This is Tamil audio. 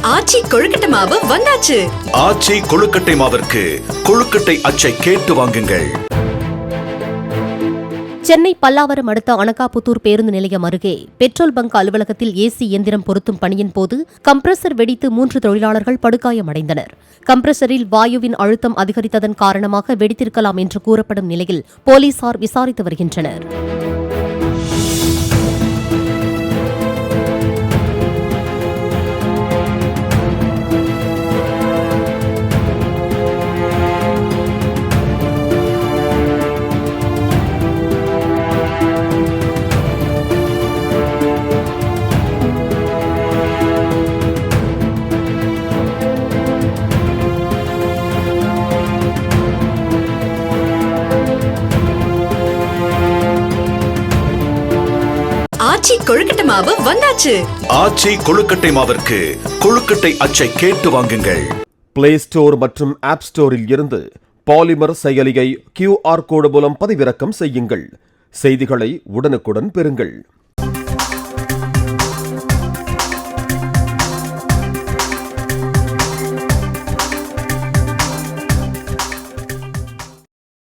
ஆச்சி கொழுக்கட்டை மாவு வந்தாச்சு. ஆச்சி கொழுக்கட்டை மாவிற்கு கொழுக்கட்டை அச்சை கேட்டு வாங்குங்கள். சென்னை பல்லாவரம் அடுத்த அனகாபுத்தூர் பேருந்து நிலையம் அருகே பெட்ரோல் பங்க் அலுவலகத்தில் ஏசி இயந்திரம் பொருத்தும் பணியின் போது கம்ப்ரசர் வெடித்து 3 தொழிலாளர்கள் படுகாயமடைந்தனர். கம்ப்ரசரில் வாயுவின் அழுத்தம் அதிகரித்ததன் காரணமாக வெடித்திருக்கலாம் என்று கூறப்படும் நிலையில் போலீசார் விசாரித்து வருகின்றனர். ஆச்சி கொழுக்கட்டை மாவு வந்தாச்சு. ஆச்சி கொழுக்கட்டை மாவிற்கு கொழுக்கட்டை அச்சை கேட்டு வாங்குங்கள். பிளே ஸ்டோர் மற்றும் ஆப் ஸ்டோரில் இருந்து பாலிமர் செயலியை QR கோடு மூலம் பதிவிறக்கம் செய்யுங்கள். செய்திகளை உடனுக்குடன் பெறுங்கள்.